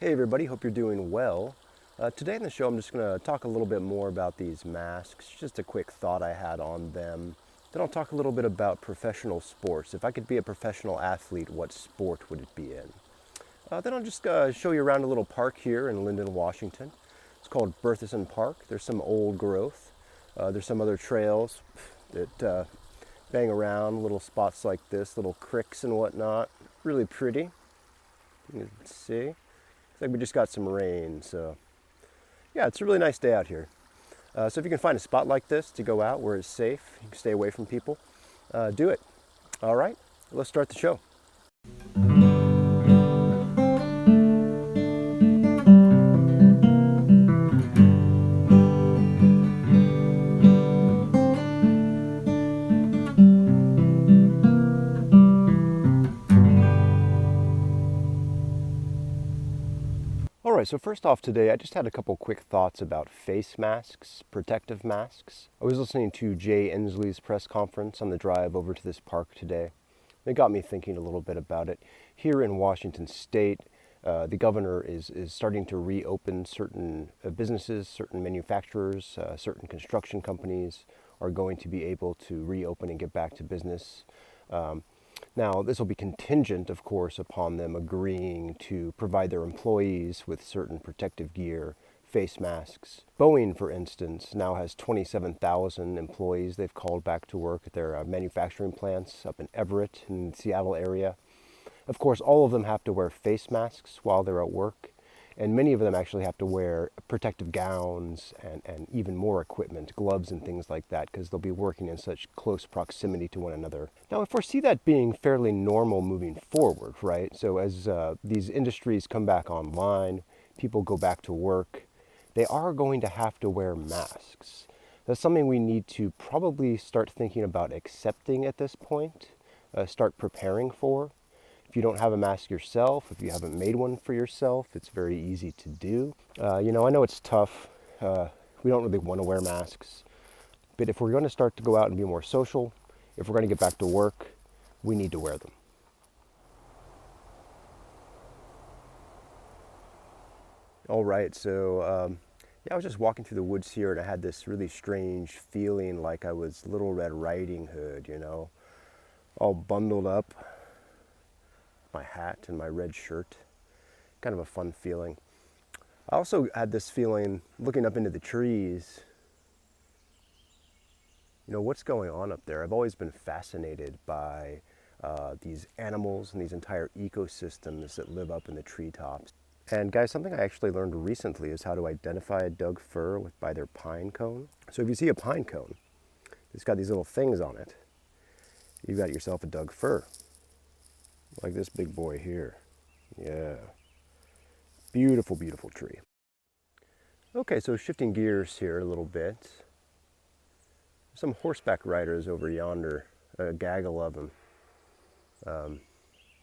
Hey everybody, hope you're doing well. Today in the show I'm just going to talk a little bit more about these masks, just a quick thought I had on them. Then I'll talk a little bit about professional sports. If I could be a professional athlete, what sport would it be in? Then I'll just show you around a little park here in Linden, Washington. It's called Berthisson Park. There's some old growth. There's some other trails that bang around, little spots like this, little creeks and whatnot. Really pretty. You can see. Looks like we just got some rain, so yeah, it's a really nice day out here. So if you can find a spot like this to go out where it's safe, you can stay away from people, do it. All right, let's start the show. All right, so first off today, I just had a couple quick thoughts about face masks, protective masks. I was listening to Jay Inslee's press conference on the drive over to this park today. It got me thinking a little bit about it. Here in Washington State, the governor is starting to reopen certain businesses, certain manufacturers, certain construction companies are going to be able to reopen and get back to business. Now, this will be contingent, of course, upon them agreeing to provide their employees with certain protective gear, face masks. Boeing, for instance, now has 27,000 employees they've called back to work at their manufacturing plants up in Everett in the Seattle area. Of course, all of them have to wear face masks while they're at work, and many of them actually have to wear protective gowns and even more equipment, gloves and things like that, because they'll be working in such close proximity to one another. Now, I foresee that being fairly normal moving forward, right? So as these industries come back online, people go back to work, they are going to have to wear masks. That's something we need to probably start thinking about accepting at this point, start preparing for. If you don't have a mask yourself, if you haven't made one for yourself, it's very easy to do. I know it's tough. We don't really want to wear masks. But if we're going to start to go out and be more social, if we're going to get back to work, we need to wear them. All right, so I was just walking through the woods here and I had this really strange feeling like I was Little Red Riding Hood, all bundled up, my hat and my red shirt. Kind of a fun feeling. I also had this feeling looking up into the trees. What's going on up there? I've always been fascinated by these animals and these entire ecosystems that live up in the treetops. And guys, something I actually learned recently is how to identify a Doug fir by their pine cone. So if you see a pine cone, it's got these little things on it. You've got yourself a Doug fir. Like this big boy here. Yeah. Beautiful, beautiful tree. Okay, so shifting gears here a little bit. Some horseback riders over yonder, a gaggle of them.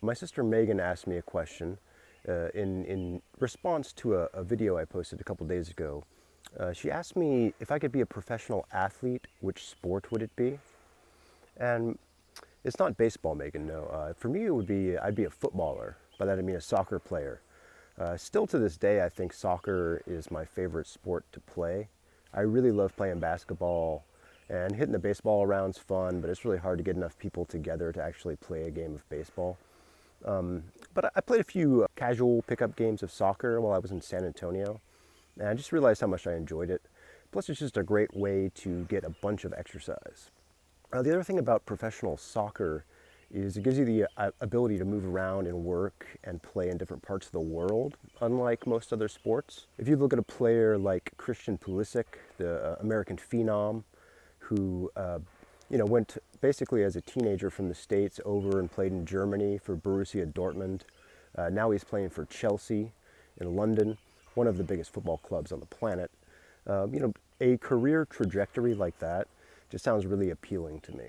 My sister Megan asked me a question in response to a video I posted a couple days ago. She asked me if I could be a professional athlete, which sport would it be? And it's not baseball, Megan, no. For me, I'd be a footballer. By that I mean a soccer player. Still to this day, I think soccer is my favorite sport to play. I really love playing basketball, and hitting the baseball around's fun, but it's really hard to get enough people together to actually play a game of baseball. But I played a few casual pickup games of soccer while I was in San Antonio, and I just realized how much I enjoyed it. Plus, it's just a great way to get a bunch of exercise. The other thing about professional soccer is it gives you the ability to move around and work and play in different parts of the world, unlike most other sports. If you look at a player like Christian Pulisic, the American phenom, who went basically as a teenager from the States over and played in Germany for Borussia Dortmund. Now he's playing for Chelsea in London, one of the biggest football clubs on the planet. A career trajectory like that just sounds really appealing to me.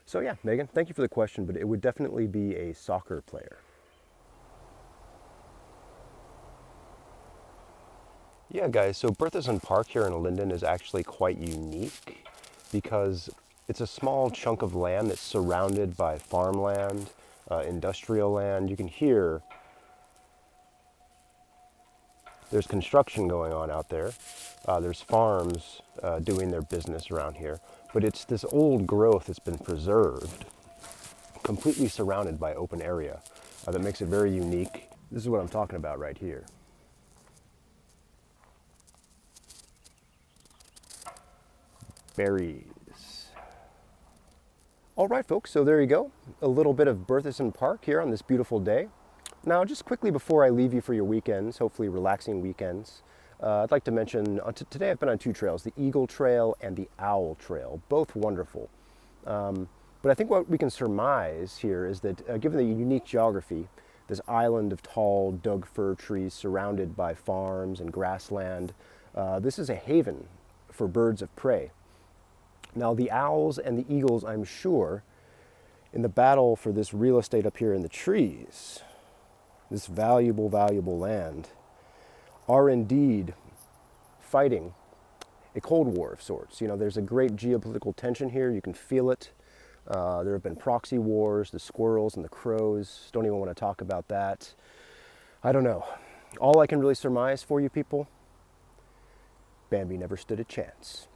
So yeah, Megan, thank you for the question, but it would definitely be a soccer player. Yeah, guys, so Berthisson Park here in Linden is actually quite unique because it's a small chunk of land that's surrounded by farmland, industrial land. You can hear There's construction going on out there. There's farms doing their business around here. But it's this old growth that's been preserved, completely surrounded by open area, that makes it very unique. This is what I'm talking about right here. Berries. All right, folks, so there you go. A little bit of Berthisson Park here on this beautiful day. Now, just quickly before I leave you for your weekends, hopefully relaxing weekends, I'd like to mention, today I've been on two trails, the Eagle Trail and the Owl Trail, both wonderful. But I think what we can surmise here is that given the unique geography, this island of tall Doug fir trees surrounded by farms and grassland, this is a haven for birds of prey. Now the owls and the eagles, I'm sure, in the battle for this real estate up here in the trees, this valuable, valuable land, are indeed fighting a Cold War of sorts. You know, there's a great geopolitical tension here. You can feel it. There have been proxy wars. The squirrels and the crows, don't even want to talk about that. I don't know. All I can really surmise for you people, Bambi never stood a chance.